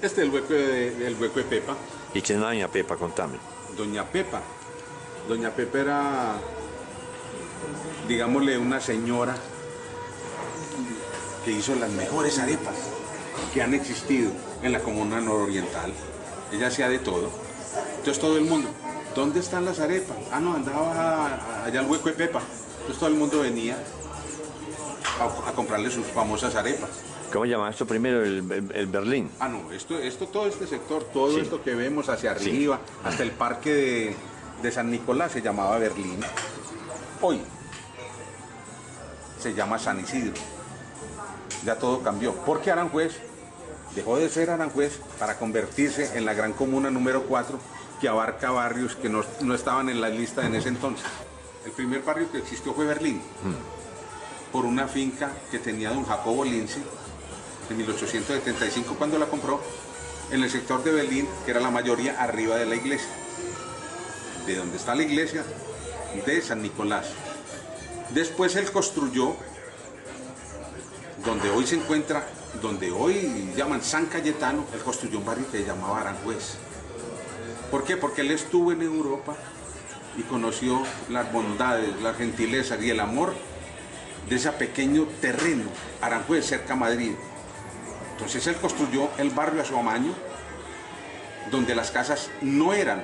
Este es el hueco de Pepa. ¿Y quién es doña Pepa? Contame. Doña Pepa. Doña Pepa era, digámosle, una señora que hizo las mejores arepas que han existido en la comuna nororiental. Ella hacía de todo. Entonces todo el mundo, ¿dónde están las arepas? Ah, no, andaba allá al hueco de Pepa. Entonces todo el mundo venía a comprarle sus famosas arepas. ¿Cómo llama esto primero? El Berlín. Ah, no, todo este sector, todo Sí. esto que vemos hacia arriba, Sí. hasta el parque de San Nicolás se llamaba Berlín. Hoy se llama San Isidro. Ya todo cambió. Porque Aranjuez dejó de ser Aranjuez para convertirse en la gran comuna número 4 que abarca barrios que no estaban en la lista en ese entonces. El primer barrio que existió fue Berlín, por una finca que tenía don Jacobo Lince en 1875 cuando la compró, en el sector de Berlín, que era la mayoría arriba de la iglesia, de donde está la iglesia de San Nicolás. Después él construyó donde hoy se encuentra, donde hoy llaman San Cayetano, él construyó un barrio que se llamaba Aranjuez. ¿Por qué? Porque él estuvo en Europa y conoció las bondades, las gentilezas y el amor de ese pequeño terreno, Aranjuez, cerca a Madrid. Entonces él construyó el barrio a su amaño, donde las casas no eran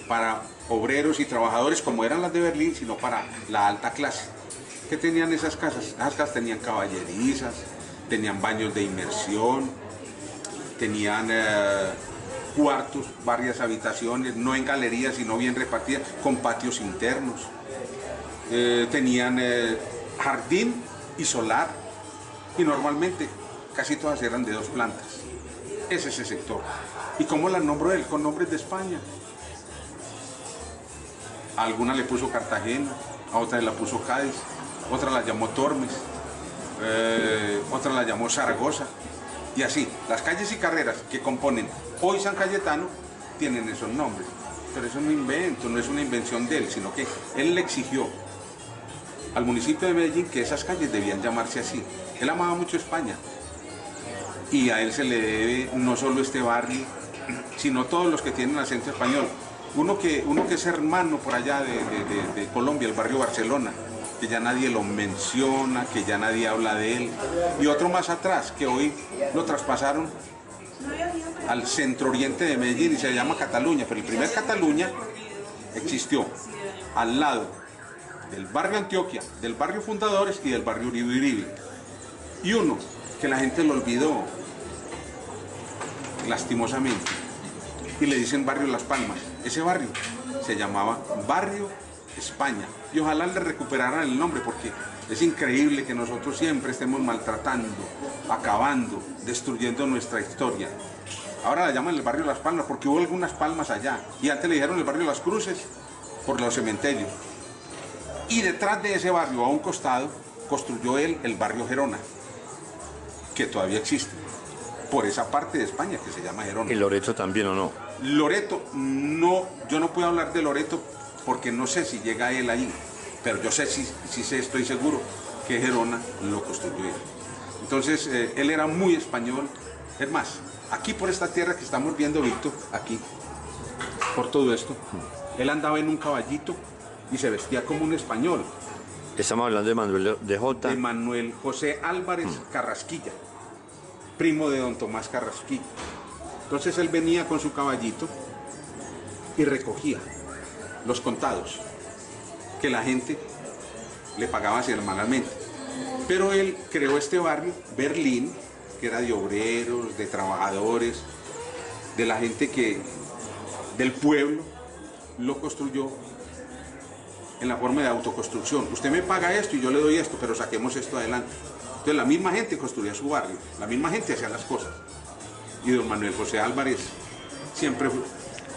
para obreros y trabajadores como eran las de Berlín, sino para la alta clase. ¿Qué tenían esas casas? Esas casas tenían caballerizas, tenían baños de inmersión, tenían cuartos, varias habitaciones, no en galerías, sino bien repartidas, con patios internos. Tenían jardín y solar, y normalmente casi todas eran de 2 plantas. Es ese sector. ¿Y cómo las nombró él? Con nombres de España. A alguna le puso Cartagena, a otra la puso Cádiz, otra la llamó Tormes, otra la llamó Zaragoza. Y así, las calles y carreras que componen hoy San Cayetano tienen esos nombres. Pero eso es un invento, no es una invención de él, sino que él le exigió al municipio de Medellín que esas calles debían llamarse así. Él amaba mucho España y a él se le debe no solo este barrio, sino todos los que tienen acento español. Uno que es hermano por allá de Colombia, el barrio Barcelona, que ya nadie lo menciona, que ya nadie habla de él. Y otro más atrás, que hoy lo traspasaron al centro oriente de Medellín y se llama Cataluña. Pero el primer Cataluña existió al lado del barrio Antioquia, del barrio Fundadores y del barrio Uribe Uribe. Y uno que la gente lo olvidó, lastimosamente, y le dicen barrio Las Palmas. Ese barrio se llamaba Barrio España, y ojalá le recuperaran el nombre, porque es increíble que nosotros siempre estemos maltratando, acabando, destruyendo nuestra historia. Ahora la llaman el barrio Las Palmas porque hubo algunas palmas allá, y antes le dijeron el barrio Las Cruces por los cementerios. Y detrás de ese barrio, a un costado, construyó él el barrio Gerona, que todavía existe, por esa parte de España que se llama Gerona. ¿Y Loreto también o no? Loreto, no, yo no puedo hablar de Loreto porque no sé si llega él ahí, pero yo sé, estoy seguro que Gerona lo construyó él. Entonces, él era muy español. Es más, aquí por esta tierra que estamos viendo, Víctor, aquí, por todo esto, él andaba en un caballito y se vestía como un español. Estamos hablando de Manuel de Jota. De Manuel José Álvarez Carrasquilla, primo de don Tomás Carrasquilla. Entonces él venía con su caballito y recogía los contados que la gente le pagaba semanalmente. Pero él creó este barrio, Berlín, que era de obreros, de trabajadores, de la gente del pueblo, lo construyó en la forma de autoconstrucción. Usted me paga esto y yo le doy esto, pero saquemos esto adelante. Entonces la misma gente construía su barrio, la misma gente hacía las cosas. Y don Manuel José Álvarez siempre,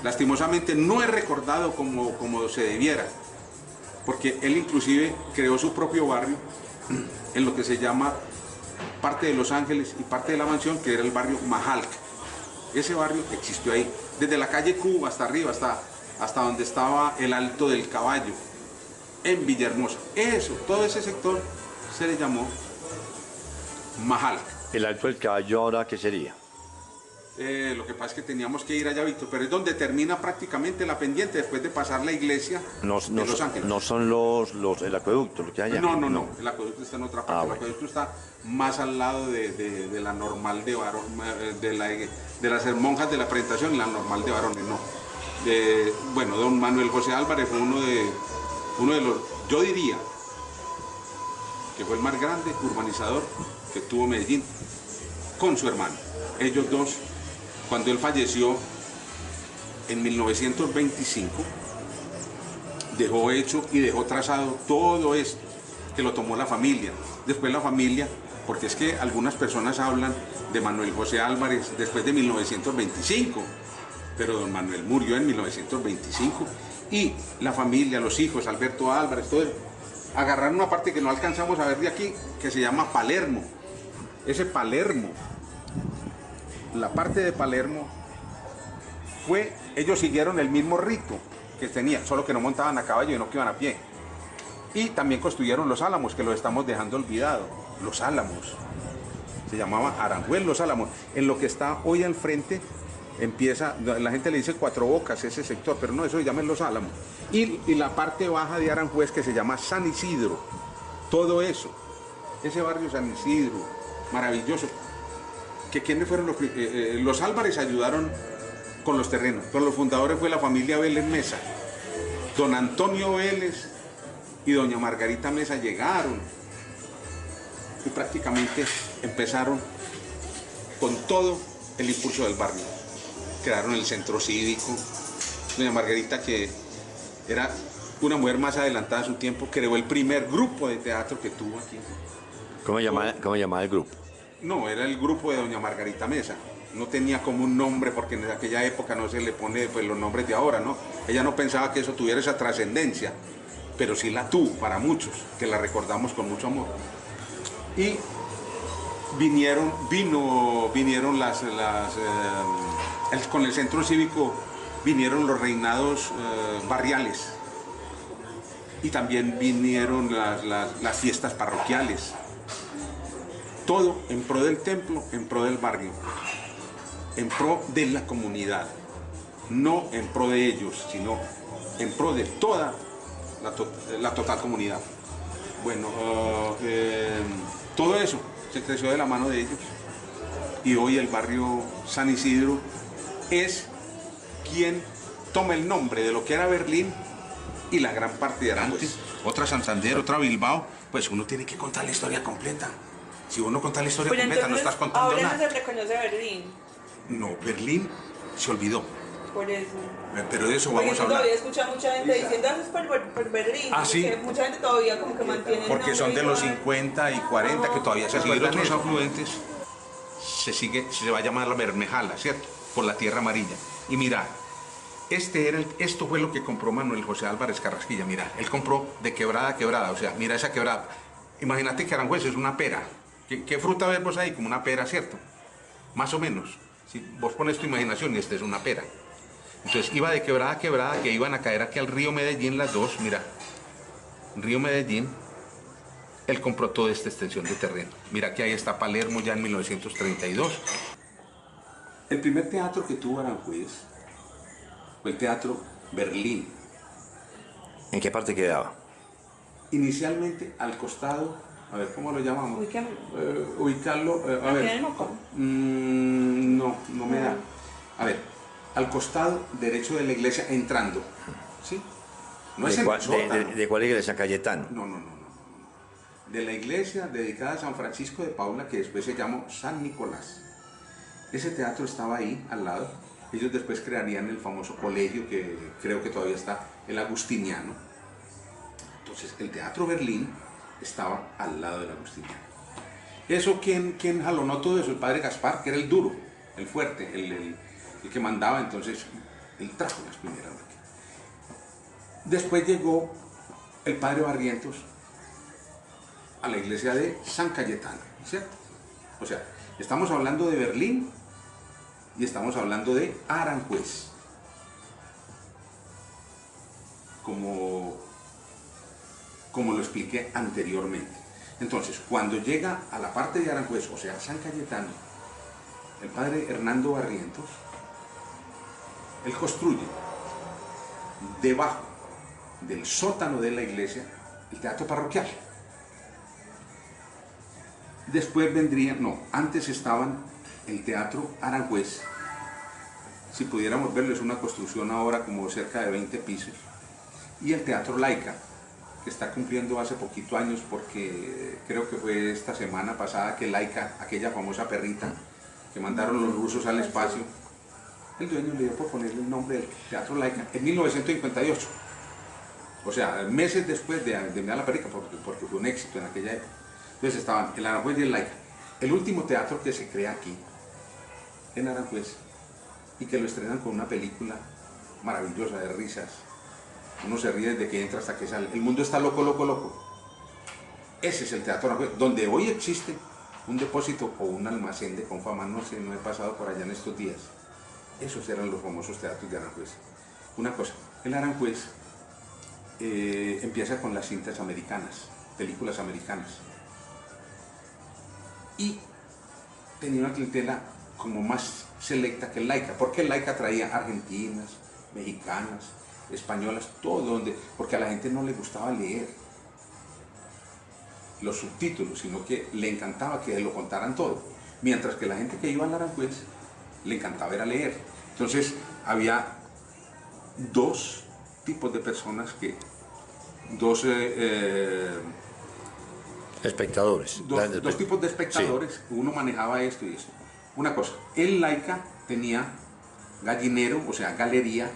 lastimosamente, no es recordado como se debiera, porque él inclusive creó su propio barrio en lo que se llama parte de Los Ángeles y parte de la Mansión, que era el barrio Majalca. Ese barrio existió ahí, desde la calle Cuba hasta arriba, hasta donde estaba el Alto del Caballo, en Villahermosa. Todo ese sector se le llamó Majalca. ¿El Alto del Caballo ahora qué sería? Lo que pasa es que teníamos que ir allá, Víctor, pero es donde termina prácticamente la pendiente después de pasar la iglesia de Los Ángeles. No son el acueducto, lo que hay allá. No. El acueducto está en otra parte. El Bueno. acueducto está más al lado de la normal de varones, de las monjas de la presentación y la normal de varones, no. Bueno, don Manuel José Álvarez fue uno de los, yo diría, que fue el más grande urbanizador que tuvo Medellín, con su hermano. Ellos dos, cuando él falleció en 1925, dejó hecho y dejó trazado todo esto, que lo tomó la familia. Después la familia, porque es que algunas personas hablan de Manuel José Álvarez después de 1925, pero don Manuel murió en 1925 y la familia, los hijos, Alberto Álvarez, todo eso, agarraron una parte que no alcanzamos a ver de aquí, que se llama Palermo. Ese Palermo, la parte de Palermo, ellos siguieron el mismo rito que tenía, solo que no montaban a caballo y no que iban a pie. Y también construyeron los Álamos, que los estamos dejando olvidados. Los Álamos, se llamaba Aranjuez Los Álamos. En lo que está hoy al frente, empieza, la gente le dice Cuatro Bocas, ese sector, pero no, eso se llama Los Álamos. Y la parte baja de Aranjuez, que se llama San Isidro. Todo eso, ese barrio San Isidro, maravilloso. Que ¿quiénes fueron los Álvarez ayudaron con los terrenos? Con los fundadores fue la familia Vélez Mesa. Don Antonio Vélez y doña Margarita Mesa llegaron y prácticamente empezaron con todo el impulso del barrio. Crearon el centro cívico. Doña Margarita, que era una mujer más adelantada a su tiempo, creó el primer grupo de teatro que tuvo aquí. ¿Cómo llamaba el grupo? No, era el grupo de doña Margarita Mesa. No tenía como un nombre, porque en aquella época no se le pone pues, los nombres de ahora, ¿no? Ella no pensaba que eso tuviera esa trascendencia, pero sí la tuvo para muchos, que la recordamos con mucho amor. Y vinieron con el centro cívico, vinieron los reinados barriales, y también vinieron las fiestas parroquiales. Todo en pro del templo, en pro del barrio, en pro de la comunidad, no en pro de ellos, sino en pro de toda la total comunidad. Bueno, todo eso se creció de la mano de ellos, y hoy el barrio San Isidro es quien toma el nombre de lo que era Berlín y la gran parte de Aranjuez. Otra Santander, otra Bilbao, pues uno tiene que contar la historia completa. Si uno cuenta la historia completa, entonces, no estás contando ahora nada. Ahora no se reconoce Berlín. No, Berlín se olvidó. Por eso. Pero de eso vamos a hablar. Todavía escucha mucha gente diciendo eso es por Berlín. Ah, sí. Mucha gente todavía como que mantiene. Porque son de los 50 y 40 que todavía se acuerdan. Otros afluentes se va a llamar la Bermejala, ¿cierto? Por la tierra amarilla. Y mira, esto fue lo que compró Manuel José Álvarez Carrasquilla. Mira, él compró de quebrada a quebrada. O sea, mira esa quebrada. Imagínate que Aranjuez es una pera. ¿Qué fruta ves vos ahí? Como una pera, ¿cierto? Más o menos. Si vos pones tu imaginación y esta es una pera. Entonces iba de quebrada a quebrada, que iban a caer aquí al río Medellín las dos. Mira, río Medellín, él compró toda esta extensión de terreno. Mira que ahí está Palermo ya en 1932. El primer teatro que tuvo Aranjuez fue el Teatro Berlín. ¿En qué parte quedaba? Inicialmente al costado, a ver, ¿cómo lo llamamos? Ubicarlo, a ver. No me da. A ver, al costado derecho de la iglesia entrando. ¿Sí? No es ¿De cuál iglesia? Cayetano. No. De la iglesia dedicada a San Francisco de Paula, que después se llamó San Nicolás. Ese teatro estaba ahí, al lado. Ellos después crearían el famoso colegio, que creo que todavía está, el Agustiniano. Entonces, el Teatro Berlín estaba al lado del Agustiniano. Eso, ¿quién jalonó todo eso? El padre Gaspar, que era el duro, el fuerte, el que mandaba. Entonces, él trajo las primeras. Después llegó el padre Barrientos a la iglesia de San Cayetano, ¿cierto? O sea, estamos hablando de Berlín y estamos hablando de Aranjuez. Como lo expliqué anteriormente. Entonces, cuando llega a la parte de Aranjuez, o sea, San Cayetano, el padre Hernando Barrientos, él construye debajo del sótano de la iglesia el teatro parroquial. Después vendrían, no, antes estaban el Teatro Aranjuez. Si pudiéramos verlo, es una construcción ahora como cerca de 20 pisos. Y el Teatro Laica, que está cumpliendo hace poquito años, porque creo que fue esta semana pasada que Laica, aquella famosa perrita que mandaron los rusos al espacio, el dueño le dio por ponerle el nombre del Teatro Laica en 1958. O sea, meses después de enviar la perrita, porque fue un éxito en aquella época. Entonces estaban el Aranjuez y el Laica. El último teatro que se crea aquí, en Aranjuez, y que lo estrenan con una película maravillosa de risas. Uno se ríe desde que entra hasta que sale. El mundo está loco, loco, loco. Ese es el Teatro Aranjuez, donde hoy existe un depósito o un almacén de Confama, no sé, no he pasado por allá en estos días. Esos eran los famosos teatros de Aranjuez. Una cosa, el Aranjuez empieza con las cintas americanas, películas americanas. Y tenía una clientela como más selecta que el Laica, porque el Laica traía argentinas, mexicanas, españolas, todo, porque a la gente no le gustaba leer los subtítulos, sino que le encantaba que lo contaran todo, mientras que la gente que iba al Aranjuez le encantaba era leer. Entonces había dos tipos de personas dos Espectadores. dos tipos de espectadores, sí. Uno manejaba esto y eso. Una cosa, el Laica tenía gallinero, o sea, galería,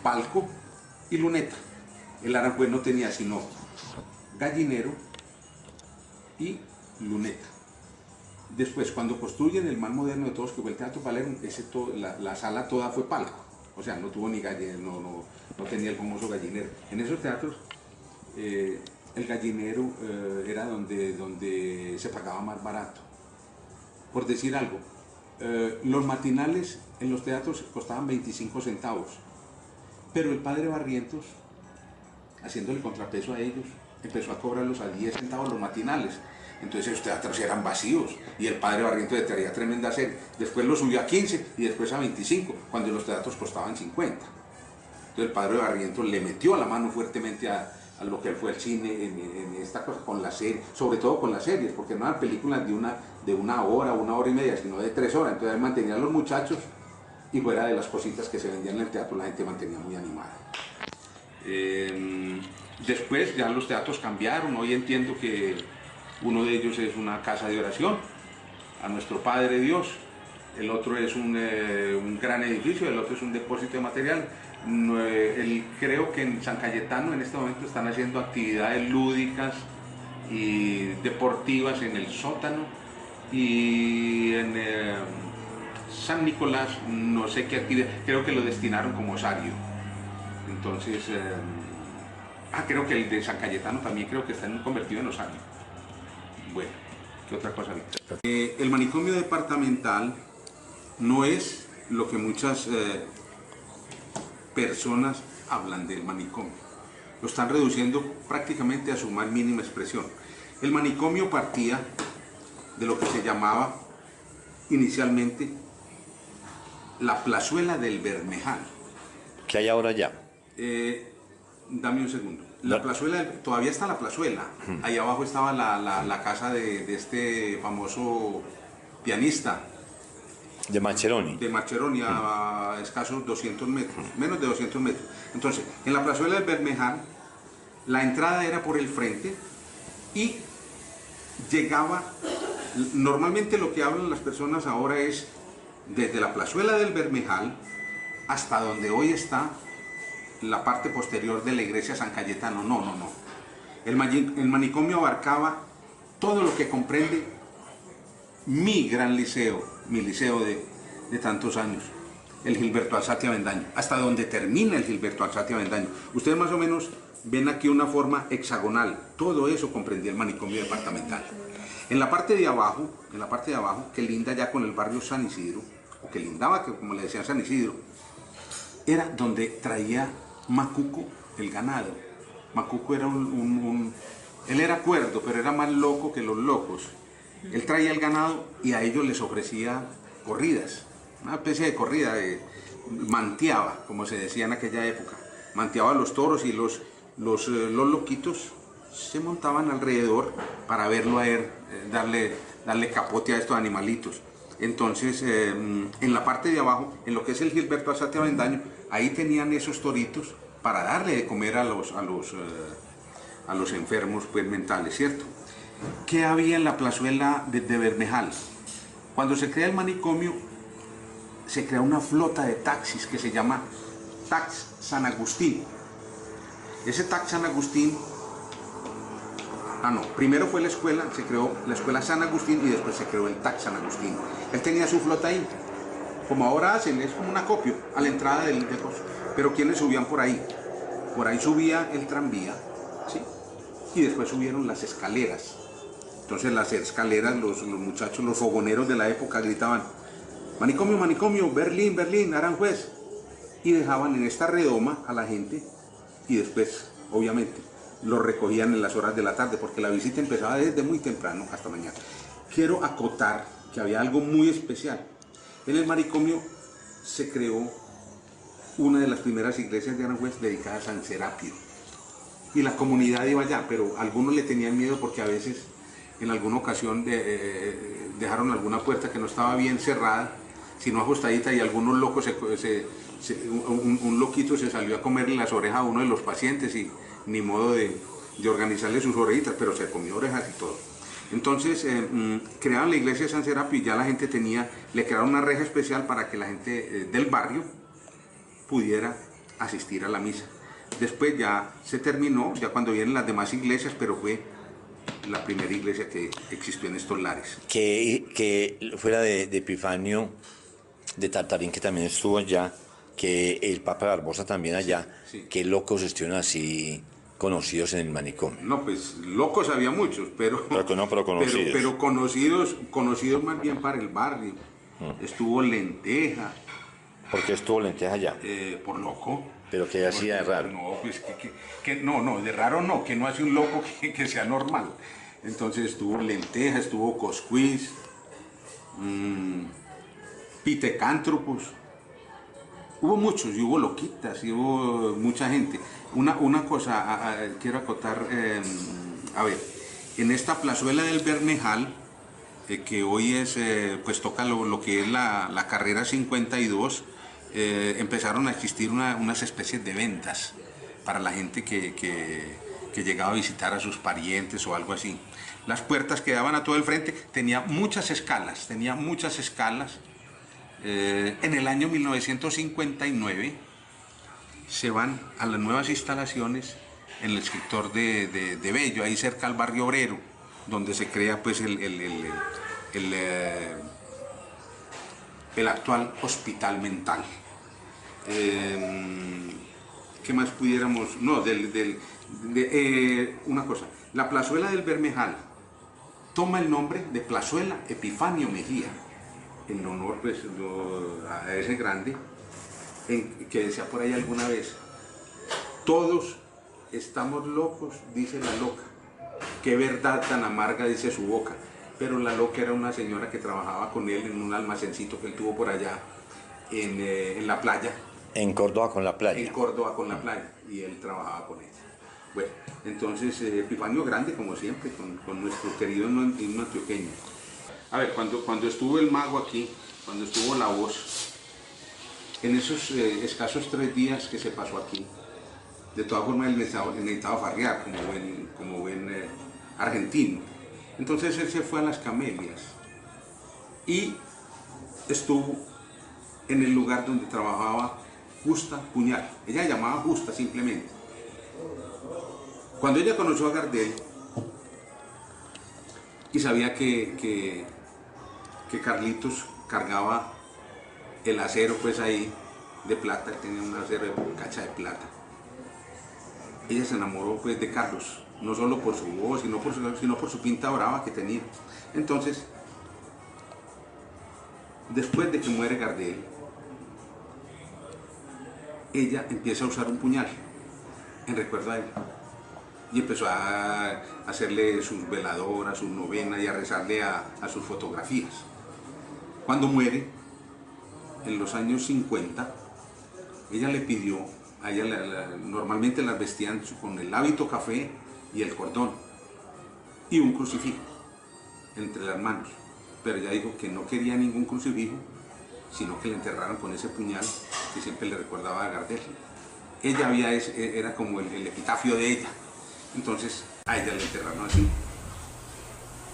palco y luneta. El Aranjuez no tenía sino gallinero y luneta. Después, cuando construyen el más moderno de todos, que fue el Teatro Palermo, la sala toda fue palco. O sea, no tuvo ni gallinero, no tenía el famoso gallinero. En esos teatros, el gallinero era donde se pagaba más barato. Por decir algo, los matinales en los teatros costaban 25 centavos, pero el padre Barrientos, haciéndole contrapeso a ellos, empezó a cobrarlos a 10 centavos los matinales. Entonces los teatros eran vacíos y el padre Barrientos le traía tremenda serie. Después lo subió a 15 y después a 25, cuando los teatros costaban 50. Entonces el padre Barrientos le metió la mano fuertemente a lo que fue el cine en esta cosa, con la serie, sobre todo con las series, porque no eran películas de una hora y media, sino de 3 horas. Entonces él mantenía a los muchachos y fuera de las cositas que se vendían en el teatro, la gente mantenía muy animada. Después ya los teatros cambiaron. Hoy entiendo que uno de ellos es una casa de oración a nuestro Padre Dios, el otro es un gran edificio, el otro es un depósito de material. Creo que en San Cayetano en este momento están haciendo actividades lúdicas y deportivas en el sótano, y en San Nicolás no sé qué actividad, creo que lo destinaron como osario. Entonces, creo que el de San Cayetano también creo que está convertido en osario. Bueno, ¿qué otra cosa, Víctor? El manicomio departamental no es lo que muchas personas hablan del manicomio. Lo están reduciendo prácticamente a su más mínima expresión. El manicomio partía de lo que se llamaba inicialmente la plazuela del Bermejal. ¿Qué hay ahora ya? Dame un segundo. La plazuela, todavía está la plazuela. Ahí abajo estaba la casa de este famoso pianista. De Mascheroni. De Mascheroni, a escasos 200 metros, menos de 200 metros. Entonces, en la plazuela del Bermejal, la entrada era por el frente y llegaba, normalmente lo que hablan las personas ahora es desde la plazuela del Bermejal hasta donde hoy está la parte posterior de la iglesia San Cayetano. No. El manicomio abarcaba todo lo que comprende mi gran liceo, mi liceo de tantos años, el Gilberto Alzate Avendaño, hasta donde termina el Gilberto Alzate Avendaño. Ustedes más o menos ven aquí una forma hexagonal. Todo eso comprendía el manicomio departamental. En la parte de abajo, que linda ya con el barrio San Isidro, o que lindaba, que como le decían San Isidro, era donde traía Macuco el ganado. Macuco era él era cuerdo, pero era más loco que los locos. Él traía el ganado y a ellos les ofrecía corridas, una especie de corrida, manteaba, como se decía en aquella época. Manteaba los toros y los loquitos se montaban alrededor para verlo a él, darle capote a estos animalitos. Entonces, en la parte de abajo, en lo que es el Gilberto Alzate Avendaño, ahí tenían esos toritos para darle de comer a los enfermos pues, mentales, ¿cierto? ¿Qué había en la plazuela de Bermejal? Cuando se crea el manicomio, se crea una flota de taxis que se llama Tax San Agustín. Ese Tax San Agustín, primero fue la escuela, se creó la escuela San Agustín y después se creó el Tax San Agustín. Él tenía su flota ahí, como ahora hacen, es como un acopio a la entrada del coso. Pero ¿quiénes subían por ahí? Por ahí subía el tranvía, ¿sí? Y después subieron las escaleras. Entonces las escaleras, los muchachos, los fogoneros de la época gritaban: manicomio, manicomio, Berlín, Berlín, Aranjuez. Y dejaban en esta redoma a la gente y después, obviamente, los recogían en las horas de la tarde porque la visita empezaba desde muy temprano hasta mañana. Quiero acotar que había algo muy especial. En el manicomio se creó una de las primeras iglesias de Aranjuez dedicada a San Serapio. Y la comunidad iba allá, pero algunos le tenían miedo porque a veces, en alguna ocasión, dejaron alguna puerta que no estaba bien cerrada, sino ajustadita, y algunos locos, un loquito se salió a comerle las orejas a uno de los pacientes y ni modo de organizarle sus orejitas, pero se comió orejas y todo. Entonces crearon la iglesia de San Serapio y ya la gente le crearon una reja especial para que la gente del barrio pudiera asistir a la misa. Después ya se terminó, ya cuando vienen las demás iglesias, pero fue la primera iglesia que existió en estos lares. Que fuera de Epifanio de Tartarín, que también estuvo allá, que el Papa Barbosa también allá, sí. ¿Qué locos estuvieron así conocidos en el manicomio? No, pues locos había muchos, pero conocidos. Pero conocidos más bien para el barrio. Estuvo Lenteja. ¿Por qué estuvo Lenteja allá? Por loco. ¿Pero qué hacía de raro? No, pues no, de raro no, que no hace un loco que sea normal. Entonces estuvo Lenteja, estuvo Coscuiz, Pitecántropos. Hubo muchos, y hubo loquitas, y hubo mucha gente. Una cosa, quiero acotar, a ver, en esta plazuela del Bermejal, que hoy es, pues toca lo que es la carrera 52, empezaron a existir unas especies de ventas para la gente que llegaba a visitar a sus parientes o algo así. Las puertas que daban a todo el frente tenía muchas escalas, en el año 1959 se van a las nuevas instalaciones en el sector de Bello, ahí cerca al barrio obrero, donde se crea pues el actual hospital mental. ¿Qué más pudiéramos? No, una cosa, la plazuela del Bermejal toma el nombre de Plazuela Epifanio Mejía, en honor pues, a ese grande, que decía por ahí alguna vez: todos estamos locos, dice la loca, qué verdad tan amarga, dice su boca. Pero la loca era una señora que trabajaba con él en un almacencito que él tuvo por allá en la playa. En Córdoba con la playa. En Córdoba con la playa, y él trabajaba con ella. Bueno, entonces Epifanio grande como siempre, con nuestro querido himno antioqueño. A ver, cuando estuvo el mago aquí, cuando estuvo la voz, en esos escasos 3 días que se pasó aquí, de todas formas él necesitaba farrear como buen argentino. Entonces él se fue a las Camelias y estuvo en el lugar donde trabajaba Justa Puñal. Ella llamaba Justa simplemente. Cuando ella conoció a Gardel y sabía que Carlitos cargaba el acero pues ahí de plata, tenía un acero de cacha de plata, ella se enamoró pues de Carlos, no solo por su voz, sino por su pinta brava que tenía. Entonces, después de que muere Gardel, ella empieza a usar un puñal en recuerdo a él. y empezó a hacerle sus veladoras, sus novenas y a rezarle a sus fotografías. Cuando muere, en los años 50, ella le pidió, a ella normalmente las vestían con el hábito café y el cordón y un crucifijo entre las manos, pero ella dijo que no quería ningún crucifijo, sino que le enterraron con ese puñal que siempre le recordaba a Gardel. Ella era como el epitafio de ella. Entonces a ella le enterraron así,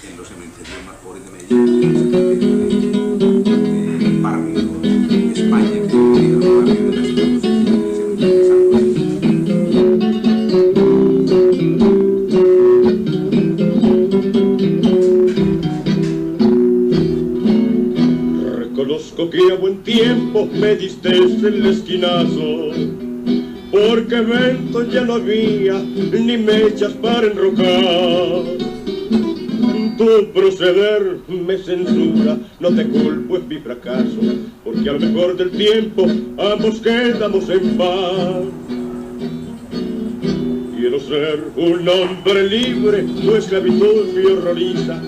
en los cementerios más pobres de Medellín, en el cementerio del barrio de España, que es el barrio de las Cruz, el cementerio de San Juan. Reconozco que a buen tiempo me diste el esquinazo, porque vento ya no había, ni mechas para enrocar. Tu proceder me censura, no te culpo, es mi fracaso, porque al mejor del tiempo ambos quedamos en paz. Quiero ser un hombre libre, tu esclavitud me horroriza.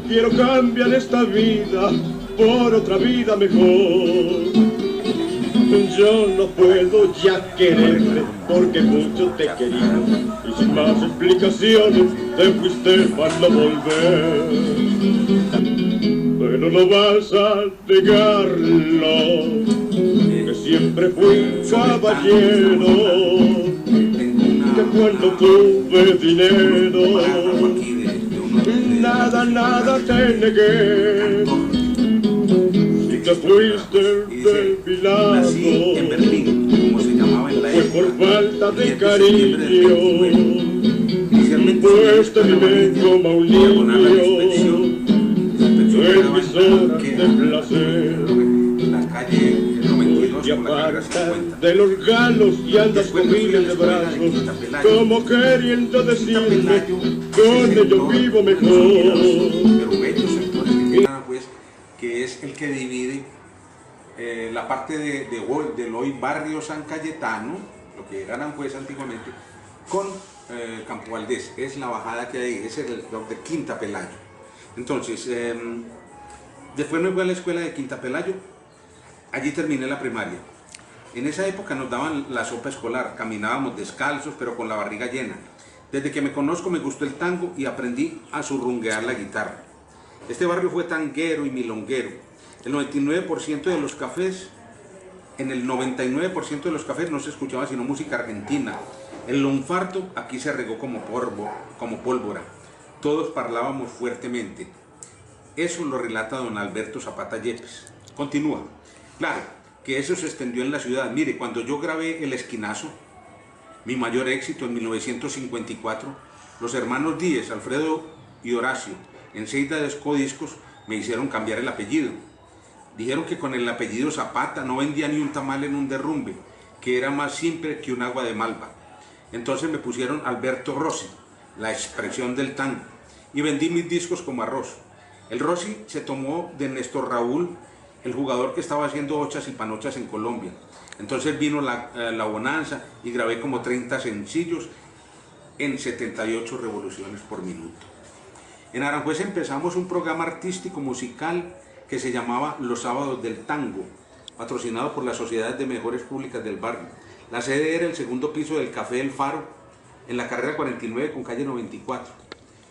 Quiero cambiar esta vida por otra vida mejor. Yo no puedo ya quererte porque mucho te he querido, y sin más explicaciones te fuiste para no volver. Pero no vas a negarlo, que siempre fui caballero, que cuando tuve dinero nada te negué. Te fuiste del pilar, nací en Berlín, como se llamaba en la fue época, por falta de el 10 de septiembre del cariño, 29. Inicialmente pues te viví como un niño, en mis horas de placer. La calle el 92 Te con la carrera apartas 50. de los galos y andas Después con me fui a miles la de escuela de brazos, Quinta Pelayo. como queriendo decirme, Pelayo, con ello vivo mejor. Pero bellos sectores que tiene Aranjuez, que es el que divide la parte del hoy barrio San Cayetano, lo que era Aranjuez antiguamente, con Campo Valdés. Es la bajada que hay, es el blog de Quinta Pelayo. Entonces, después me fui a la escuela de Quinta Pelayo, allí terminé la primaria. En esa época nos daban la sopa escolar, caminábamos descalzos pero con la barriga llena. Desde que me conozco me gustó el tango y aprendí a surrunguear la guitarra. Este barrio fue tanguero y milonguero. El 99% de los cafés, en el 99% de los cafés no se escuchaba sino música argentina. El lunfardo aquí se regó como pólvora. Todos hablábamos fuertemente. Eso lo relata don Alberto Zapata Yepes. Continúa. Claro, que eso se extendió en la ciudad. Mire, cuando yo grabé El Esquinazo, mi mayor éxito en 1954, los hermanos Díez, Alfredo y Horacio, en Seida de Discos, me hicieron cambiar el apellido. Dijeron que con el apellido Zapata no vendía ni un tamal en un derrumbe, que era más simple que un agua de malva. Entonces me pusieron Alberto Rossi, la expresión del tango, y vendí mis discos como arroz. El Rossi se tomó de Néstor Raúl, el jugador que estaba haciendo ochas y panochas en Colombia. Entonces vino la bonanza y grabé como 30 sencillos en 78 revoluciones por minuto. En Aranjuez empezamos un programa artístico musical que se llamaba Los Sábados del Tango, patrocinado por la Sociedad de Mejores Públicas del barrio. La sede era el segundo piso del Café El Faro, en la carrera 49 con calle 94.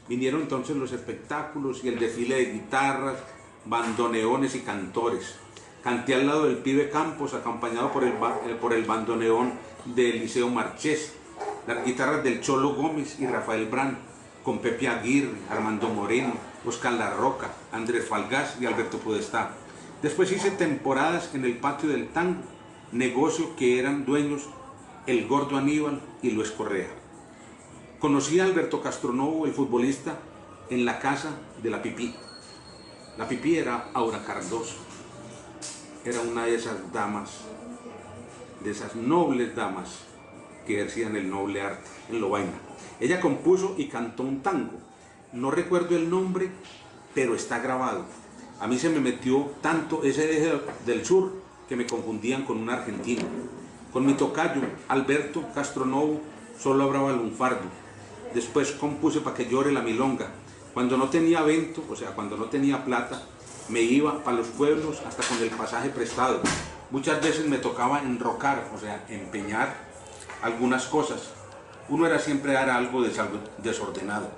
Vinieron entonces los espectáculos y el desfile de guitarras, bandoneones y cantores. Canté al lado del Pibe Campos, acompañado por el bandoneón del Liceo Marchés, las guitarras del Cholo Gómez y Rafael Brand, con Pepe Aguirre, Armando Moreno, Oscar La Roca, Andrés Falgás y Alberto Podestá. Después hice temporadas en el Patio del Tango, negocio que eran dueños el Gordo Aníbal y Luis Correa. Conocí a Alberto Castronovo, el futbolista, en la casa de la Pipí. La Pipí era Aura Cardoso, era una de esas damas, de esas nobles damas que ejercían el noble arte en Lovaina. Ella compuso y cantó un tango, no recuerdo el nombre, pero está grabado. A mí se me metió tanto ese deje del sur que me confundían con un argentino. Con mi tocayo, Alberto Castronovo, solo hablaba lunfardo. Después compuse Pa' que llore la milonga. Cuando no tenía vento, o sea, cuando no tenía plata, me iba para los pueblos hasta con el pasaje prestado. Muchas veces me tocaba enrocar, o sea, empeñar algunas cosas. Uno era siempre dar algo desordenado.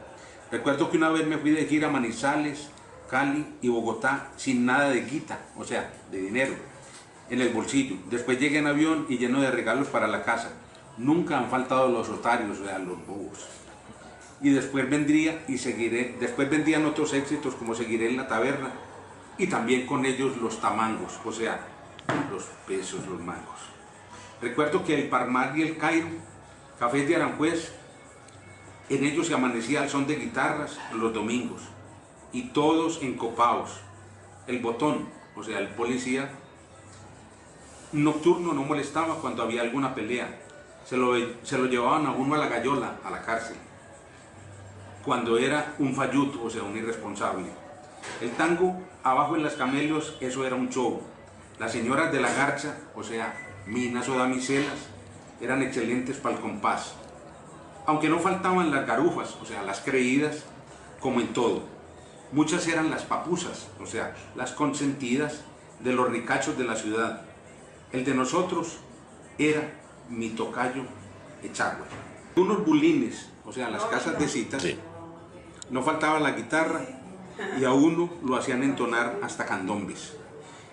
Recuerdo que una vez me fui de gira a Manizales, Cali y Bogotá sin nada de guita, o sea, de dinero, en el bolsillo. Después llegué en avión y lleno de regalos para la casa. Nunca han faltado los otarios, o sea, los bobos. Y después vendría y seguiré, después vendrían otros éxitos como Seguiré en la taberna y también con ellos los tamangos, o sea, los pesos, los mangos. Recuerdo que el Parmar y el Cairo, cafés de Aranjuez, en ellos se amanecía al son de guitarras los domingos y todos encopados. El botón, o sea, el policía nocturno no molestaba cuando había alguna pelea. Se lo llevaban a uno a la gallola, a la cárcel, cuando era un falluto, o sea, un irresponsable. El tango, abajo en las Camelios, eso era un show. Las señoras de la garcha, o sea, minas o damiselas, eran excelentes para el compás. Aunque no faltaban las garufas, o sea, las creídas, como en todo. Muchas eran las papusas, o sea, las consentidas de los ricachos de la ciudad. El de nosotros era mi tocayo Echagüe. Unos bulines, o sea, las casas de citas, Sí. no faltaba la guitarra y a uno lo hacían entonar hasta candombes.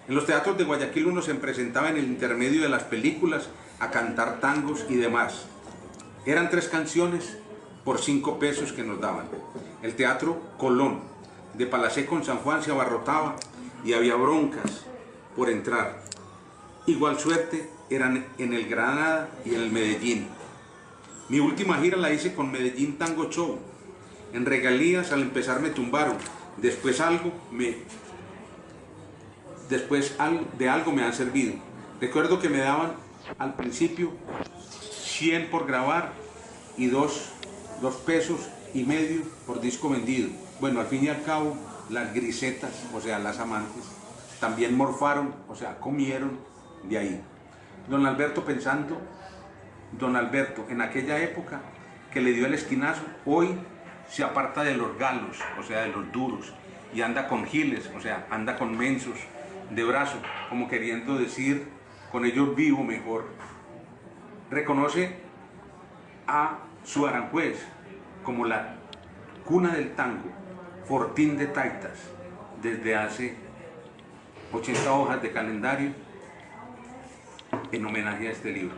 En los teatros de Guayaquil uno se presentaba en el intermedio de las películas a cantar tangos y demás. Eran 3 canciones por 5 pesos que nos daban. El Teatro Colón de Palaseco en San Juan se abarrotaba y había broncas por entrar. Igual suerte eran en el Granada y en el Medellín. Mi última gira la hice con Medellín Tango Show. En regalías al empezar me tumbaron. Después de algo me han servido. Recuerdo que me daban al principio 100 por grabar y 2 pesos y medio por disco vendido. Bueno, al fin y al cabo, las grisetas, o sea, las amantes, también morfaron, o sea, comieron de ahí. Don Alberto en aquella época que le dio el esquinazo, hoy se aparta de los galos, o sea, de los duros, y anda con giles, o sea, anda con mensos de brazo, como queriendo decir, con ellos vivo mejor. Reconoce a su Aranjuez como la cuna del tango, fortín de taitas, desde hace 80 hojas de calendario en homenaje a este libro.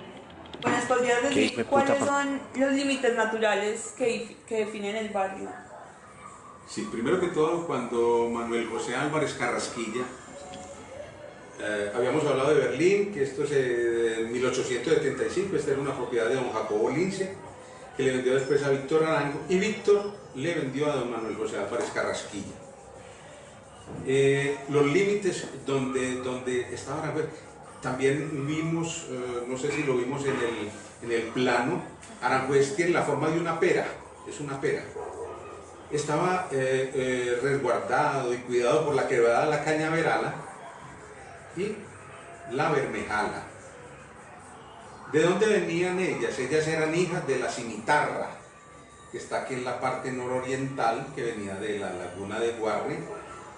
Bueno, ¿podrías ¿Qué decir hijo de puta cuáles son los límites naturales que definen el barrio? Sí, primero que todo, cuando Manuel José Álvarez Carrasquilla, habíamos hablado de Berlín, que esto es de 1875, esta era una propiedad de don Jacobo Lince, que le vendió después a Víctor Arango, y Víctor le vendió a don Manuel José Álvarez Carrasquilla. Los límites donde estaba Aranjuez, también vimos, no sé si lo vimos en el plano, Aranjuez tiene la forma de una pera, es una pera. Estaba resguardado y cuidado por la quebrada La Cañaverala y la Bermejala. ¿De dónde venían ellas? Ellas eran hijas de la Cimitarra, que está aquí en la parte nororiental, que venía de la laguna de Guarre,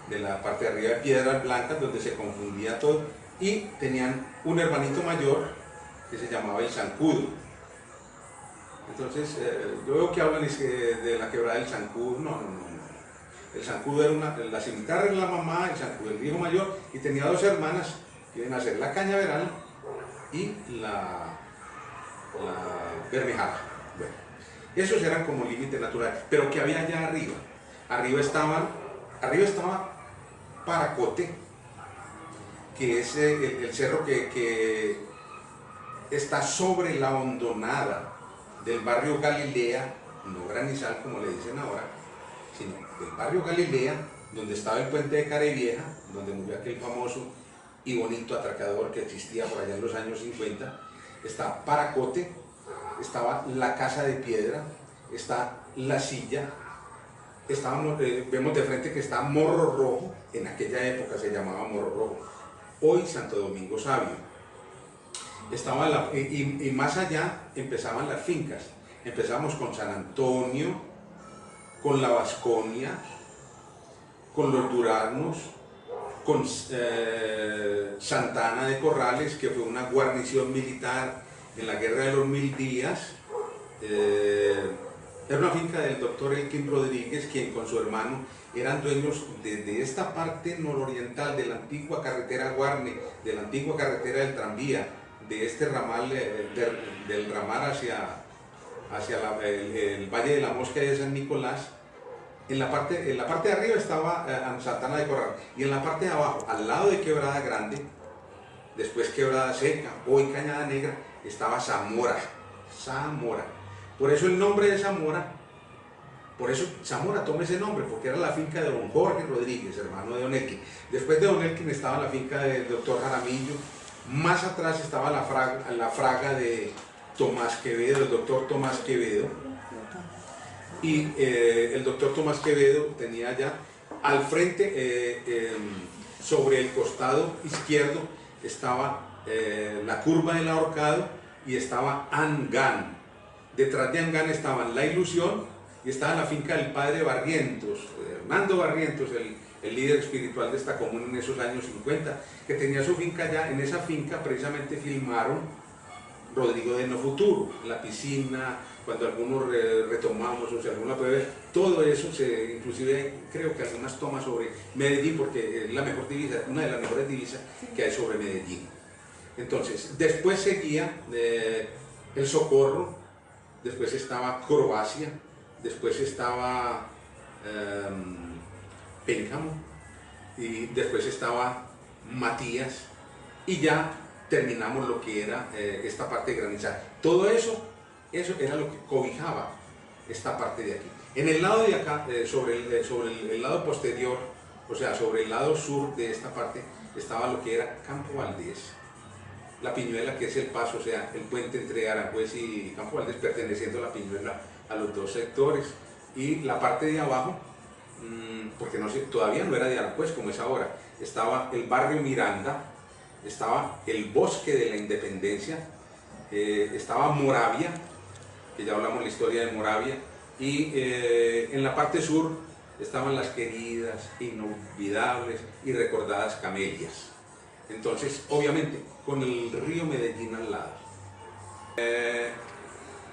de la parte de arriba de Piedras Blancas, donde se confundía todo, y tenían un hermanito mayor que se llamaba el Zancudo. Entonces, yo veo que hablan de la quebrada del Zancudo. No. El Zancudo era la Cimitarra era la mamá, el Zancudo el hijo mayor, y tenía 2 hermanas que iban a ser la Cañaveral y la Bermejala. Bueno, esos eran como límites naturales. Pero ¿qué había allá arriba? Arriba estaba Paracote, que es el cerro que está sobre la hondonada del barrio Galilea, no Granizal como le dicen ahora, sino del barrio Galilea, donde estaba el puente de Carevieja, donde murió aquel famoso y bonito atracador que existía por allá en los años 50. Está Paracote, estaba la Casa de Piedra, está La Silla, vemos de frente que está Morro Rojo, en aquella época se llamaba Morro Rojo, hoy Santo Domingo Sabio. Estaba y más allá empezaban las fincas. Empezamos con San Antonio, con la Vasconia, con los Duranos, con Santana de Corrales, que fue una guarnición militar en la Guerra de los 1000 días. Era una finca del doctor Elkin Rodríguez, quien con su hermano eran dueños de esta parte nororiental de la antigua carretera Guarne, de la antigua carretera del tranvía, de este ramal, del ramal hacia el Valle de la Mosca y de San Nicolás. En la parte de arriba estaba Santana de Corral, y en la parte de abajo, al lado de Quebrada Grande, después Quebrada Seca, hoy Cañada Negra, estaba Zamora. Zamora. Por eso el nombre de Zamora, por eso Zamora toma ese nombre, porque era la finca de don Jorge Rodríguez, hermano de don Elkin. Después de don Elkin estaba la finca del doctor Jaramillo, más atrás estaba la fraga de Tomás Quevedo, el doctor Tomás Quevedo. Y el doctor Tomás Quevedo tenía ya al frente, sobre el costado izquierdo, estaba la curva del Ahorcado y estaba Angán. Detrás de Angán estaban La Ilusión y estaba la finca del padre Barrientos, Hernando Barrientos, el líder espiritual de esta comuna en esos años 50, que tenía su finca allá. En esa finca precisamente filmaron Rodrigo de No Futuro, la piscina, cuando algunos retomamos, o sea, alguna puede ver, todo eso, inclusive creo que algunas tomas sobre Medellín, porque es la mejor divisa, una de las mejores divisas que hay sobre Medellín. Entonces, después seguía El Socorro, después estaba Croacia, después estaba Pénjamo, y después estaba Matías, y ya terminamos lo que era esta parte de Granizada. Todo eso era lo que cobijaba esta parte de aquí. En el lado de acá, sobre el lado posterior, o sea, sobre el lado sur de esta parte, estaba lo que era Campo Valdés, la Piñuela, que es el paso, o sea, el puente entre Aranjuez y Campo Valdés, perteneciendo a la Piñuela a los dos sectores. Y la parte de abajo, porque todavía no era de Aranjuez como es ahora, estaba el barrio Miranda, estaba el Bosque de la Independencia, estaba Moravia, que ya hablamos la historia de Moravia, y en la parte sur estaban las queridas, inolvidables y recordadas Camelias. Entonces, obviamente, con el río Medellín al lado.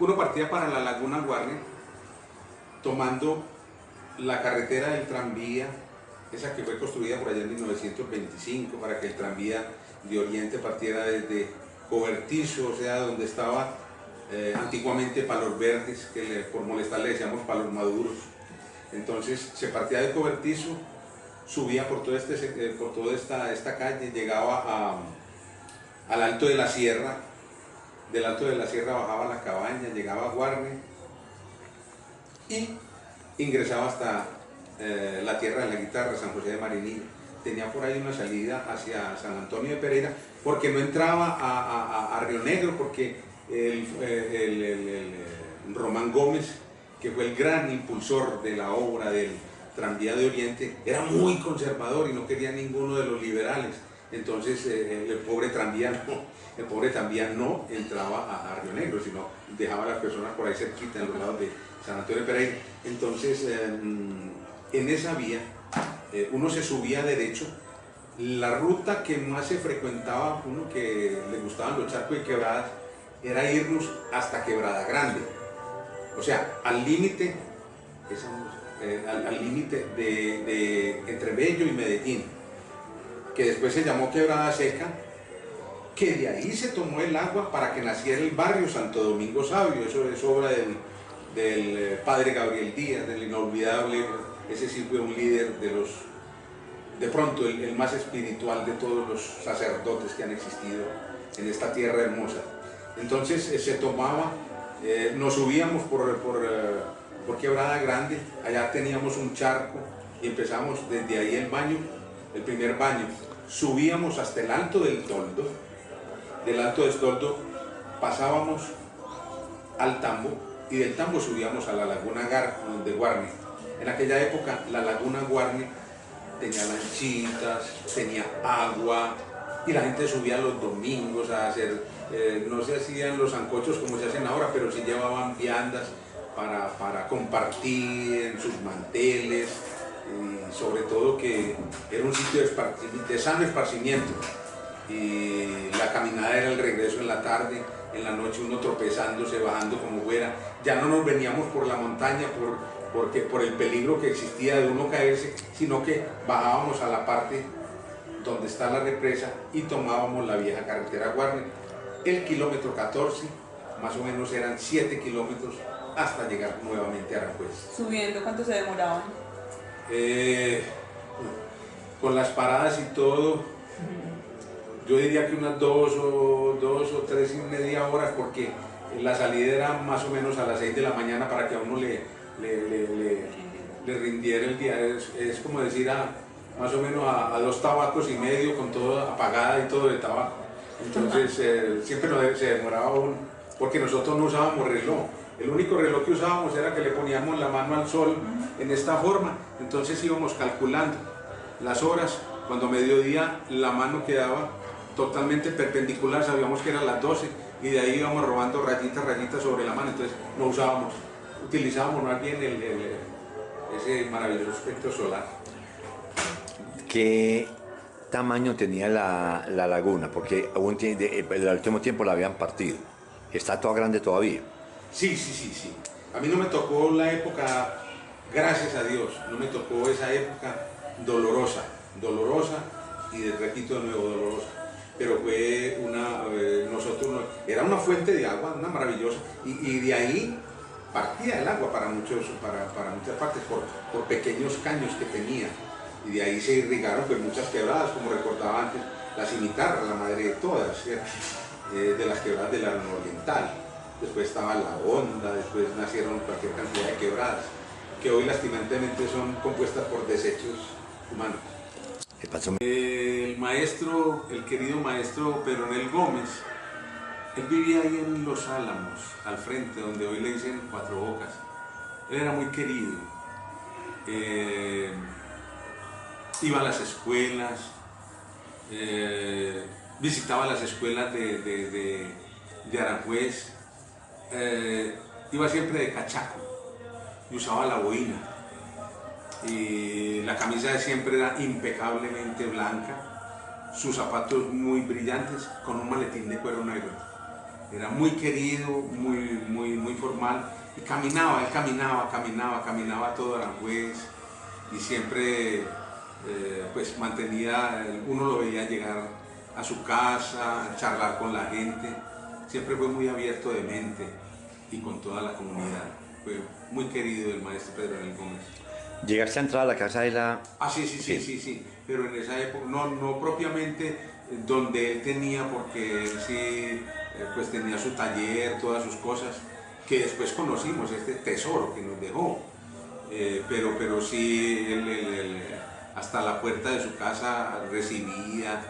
Uno partía para la Laguna Guarne, tomando la carretera del tranvía, esa que fue construida por allá en 1925, para que el tranvía de Oriente partiera desde Cobertizo, o sea, donde estaba antiguamente Palos Verdes, que por molestar le decíamos Palos Maduros. Entonces se partía de Cobertizo, subía por toda esta calle, llegaba al Alto de la Sierra, del Alto de la Sierra bajaba a La Cabaña, llegaba a Guarne y ingresaba hasta la Tierra de la Guitarra, San José de Marinilla. Tenía por ahí una salida hacia San Antonio de Pereira, porque no entraba a Río Negro, porque Román Gómez, que fue el gran impulsor de la obra del tranvía de Oriente, era muy conservador y no quería ninguno de los liberales. Entonces el pobre tranvía no entraba a Río Negro, sino dejaba a las personas por ahí cerquita, en los lados de San Antonio de Pereira. Entonces en esa vía uno se subía derecho. La ruta que más se frecuentaba, uno que le gustaban los charcos y quebradas, era irnos hasta Quebrada Grande, o sea, al límite de entre Bello y Medellín, que después se llamó Quebrada Seca, que de ahí se tomó el agua para que naciera el barrio Santo Domingo Sabio. Eso es obra del padre Gabriel Díaz, del inolvidable. Ese sí fue un líder de pronto el más espiritual de todos los sacerdotes que han existido en esta tierra hermosa. Entonces se tomaba, nos subíamos por Quebrada Grande, allá teníamos un charco y empezamos desde ahí el primer baño. Subíamos hasta el Alto del Toldo, del Alto del Toldo pasábamos al Tambo y del Tambo subíamos a la Laguna de Guarne. En aquella época la Laguna Guarne tenía lanchitas, tenía agua y la gente subía los domingos a hacer, no se hacían los sancochos como se hacen ahora, pero sí llevaban viandas para compartir en sus manteles, y sobre todo que era un sitio de sano esparcimiento, y la caminada era el regreso en la tarde, en la noche uno tropezándose, bajando como fuera. Ya no nos veníamos por la montaña por el peligro que existía de uno caerse, sino que bajábamos a la parte donde está la represa y tomábamos la vieja carretera Guarne. El kilómetro 14, más o menos eran 7 kilómetros hasta llegar nuevamente a Aranjuez. ¿Subiendo cuánto se demoraban? Con las paradas y todo, yo diría que unas 2 o 3 y media horas, porque la salida era más o menos a las 6 de la mañana para que a uno le rindiera el día. Es como decir más o menos a 2 tabacos y medio con todo apagada y todo de tabaco. Entonces siempre se demoraba uno, porque nosotros no usábamos reloj. El único reloj que usábamos era que le poníamos la mano al sol en esta forma. Entonces íbamos calculando las horas. Cuando mediodía la mano quedaba totalmente perpendicular, sabíamos que eran las 12 y de ahí íbamos robando rayitas sobre la mano. Entonces no usábamos, utilizábamos más bien ese maravilloso espectro solar. ¿Qué tamaño tenía la laguna? Porque el último tiempo la habían partido. ¿Está toda grande todavía? Sí. A mí no me tocó la época, gracias a Dios, no me tocó esa época dolorosa y de repito de nuevo dolorosa. Pero fue era una fuente de agua, una maravillosa, y de ahí partía el agua para muchas partes por pequeños caños que tenía, y de ahí se irrigaron pues muchas quebradas, como recordaba antes, la Cimitarra, la madre de todas, ¿cierto? De las quebradas del Oriental. Después estaba la Honda, después nacieron cualquier cantidad de quebradas, que hoy lastimantemente son compuestas por desechos humanos. El maestro, el querido maestro Pedronel Gómez, él vivía ahí en Los Álamos, al frente, donde hoy le dicen Cuatro Bocas. Él era muy querido. Iba a las escuelas, visitaba las escuelas de Aranjuez, iba siempre de cachaco y usaba la boina, y la camisa de siempre era impecablemente blanca, sus zapatos muy brillantes con un maletín de cuero negro. Era muy querido, muy formal, y caminaba todo Aranjuez, y siempre pues mantenía, uno lo veía llegar a su casa, charlar con la gente. Siempre fue muy abierto de mente y con toda la comunidad. Fue muy querido el maestro Pedronel Gómez. ¿Llegaste a entrar a la casa de la...? Sí. Pero en esa época, no propiamente donde él tenía, porque él sí pues tenía su taller, todas sus cosas, que después conocimos, este tesoro que nos dejó. Pero sí, él hasta la puerta de su casa recibía,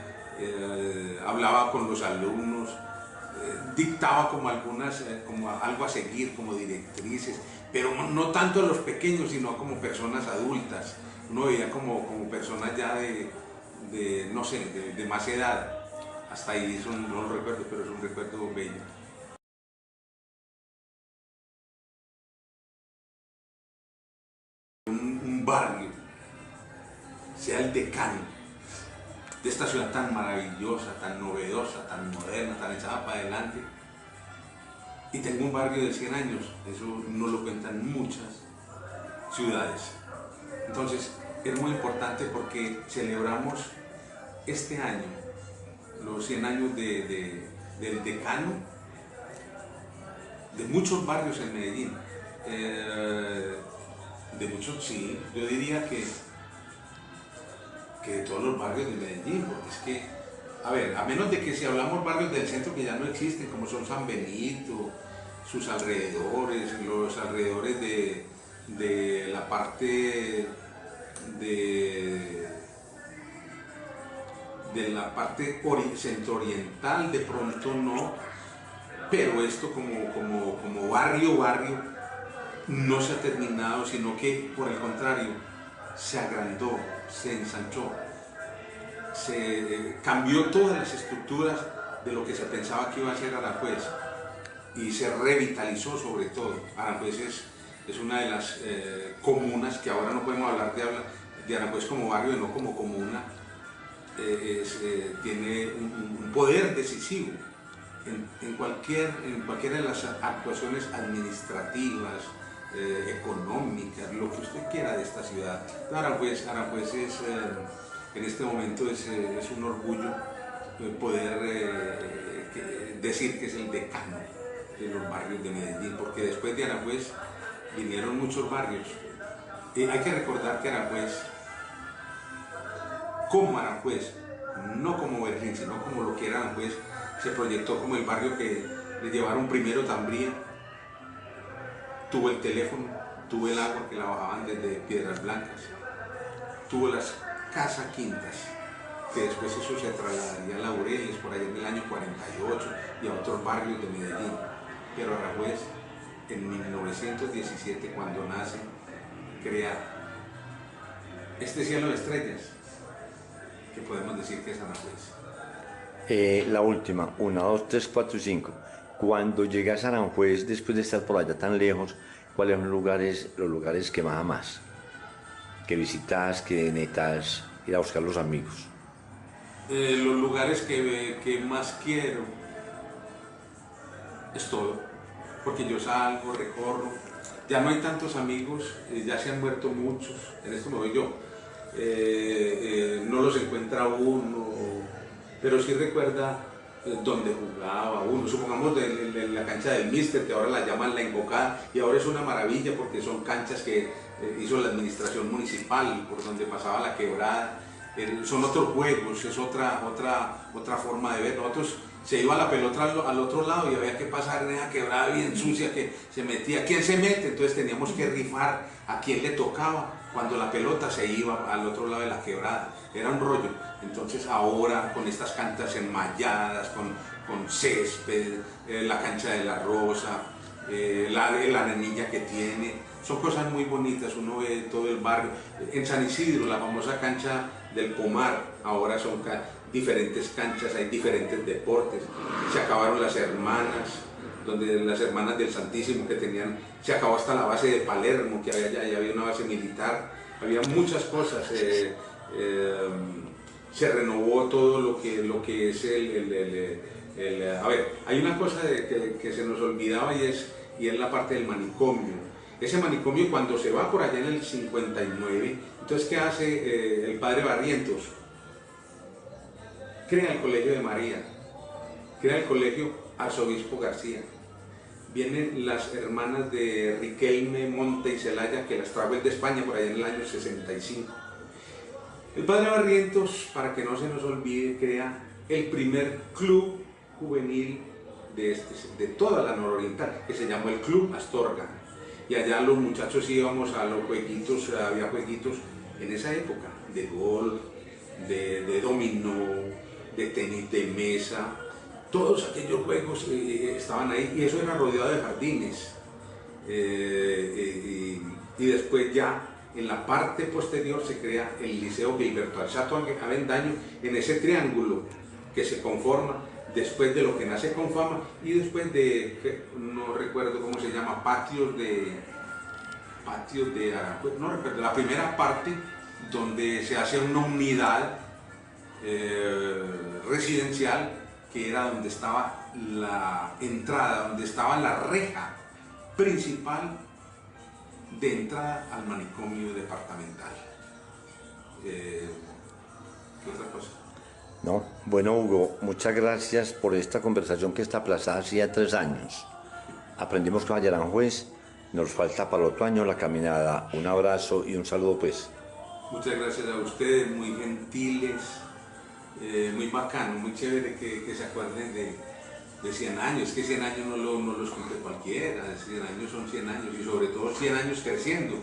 hablaba con los alumnos, dictaba como algo a seguir, como directrices, pero no tanto a los pequeños, sino como personas adultas. Uno veía como personas ya de más edad. Hasta ahí eso no lo recuerdo, pero es un recuerdo bello. Un barrio, sea el Decano, de esta ciudad tan maravillosa, tan novedosa, tan moderna, tan echada para adelante, y tengo un barrio de 100 años, eso no lo cuentan muchas ciudades. Entonces es muy importante porque celebramos este año los 100 años del Decano, de muchos barrios en Medellín, de muchos, sí, yo diría que de todos los barrios de Medellín, porque es que, a ver, a menos de que si hablamos barrios del centro que ya no existen, como son San Benito, sus alrededores, los alrededores de la parte de la parte centro-oriental, de pronto no, pero esto como barrio no se ha terminado, sino que por el contrario se agrandó, se ensanchó. cambió todas las estructuras de lo que se pensaba que iba a ser Aranjuez y se revitalizó sobre todo. Aranjuez es una de las comunas que ahora no podemos hablar de Aranjuez como barrio, no como comuna. Tiene un poder decisivo en cualquiera de las actuaciones administrativas, económicas, lo que usted quiera de esta ciudad. Aranjuez en este momento es un orgullo poder decir que es el decano de los barrios de Medellín, porque después de Aranjuez vinieron muchos barrios. Hay que recordar que Aranjuez, como Aranjuez, no como Berlín, sino como lo que era Aranjuez, se proyectó como el barrio que le llevaron primero Tambría, tuvo el teléfono, tuvo el agua que la bajaban desde Piedras Blancas, tuvo las casas quintas, que después eso se trasladaría a Laureles por allá en el año 48 y a otros barrios de Medellín. Pero Aranjuez, en 1917, cuando nace, crea este cielo de estrellas, que podemos decir que es Aranjuez. La última, 1, 2, 3, 4 y 5. Cuando llegas a Aranjuez, después de estar por allá tan lejos, ¿cuáles son los lugares que más amas? Que visitas, que necesitas ir a buscar los amigos. Los lugares que más quiero es todo, porque yo salgo, recorro, ya no hay tantos amigos, ya se han muerto muchos, en esto me voy yo, no los encuentra uno, pero sí recuerda donde jugaba uno, supongamos de la cancha del Míster, que ahora la llaman La Embocada, y ahora es una maravilla porque son canchas que hizo la administración municipal, por donde pasaba la quebrada. Son otros juegos, es otra forma de ver. Nosotros se iba la pelota al otro lado y había que pasar en esa quebrada bien sucia que se metía. ¿Quién se mete? Entonces teníamos que rifar a quién le tocaba cuando la pelota se iba al otro lado de la quebrada. Era un rollo. Entonces ahora con estas canchas enmalladas, con césped, la cancha de la Rosa, la arenilla que tiene, son cosas muy bonitas. Uno ve todo el barrio. En San Isidro, la famosa cancha del Pomar, ahora son diferentes canchas, hay diferentes deportes. Se acabaron las hermanas, donde las hermanas del Santísimo que tenían, se acabó hasta la base de Palermo, que había ya había una base militar, había muchas cosas. Se renovó todo lo que es a ver, hay una cosa que se nos olvidaba y es la parte del manicomio. Ese manicomio, cuando se va por allá en el 59, entonces ¿qué hace el padre Barrientos? Crea el Colegio de María, crea el Colegio Arzobispo García. Vienen las hermanas de Riquelme, Monte y Celaya, que las trajo él de España por allá en el año 65. El padre Barrientos, para que no se nos olvide, crea el primer club juvenil de toda la nororiental, que se llamó el Club Astorga. Y allá los muchachos íbamos a los jueguitos, había jueguitos en esa época, de golf, de dominó, de tenis de mesa, todos aquellos juegos estaban ahí, y eso era rodeado de jardines. Y después ya en la parte posterior se crea el Liceo Gilberto Alzato Avendaño, en ese triángulo que se conforma después de lo que nace con fama y después de, no recuerdo cómo se llama, patios de Aranjuez, no recuerdo, la primera parte donde se hace una unidad residencial, que era donde estaba la entrada, donde estaba la reja principal de entrada al manicomio departamental. ¿Qué otra cosa? No, bueno, Hugo, muchas gracias por esta conversación que está aplazada hacía 3 años. Aprendimos con Aranjuez, nos falta para el otro año la caminada. Un abrazo y un saludo pues. Muchas gracias a ustedes, muy gentiles, muy bacano, muy chévere que se acuerden de 100 años, que 100 años no los cumple cualquiera, 100 años son 100 años y sobre todo 100 años creciendo,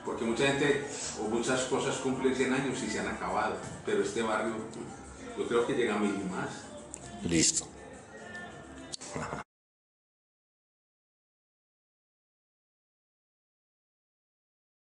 porque mucha gente o muchas cosas cumplen 100 años y se han acabado, pero este barrio yo creo que llega a 1000 y más. Listo.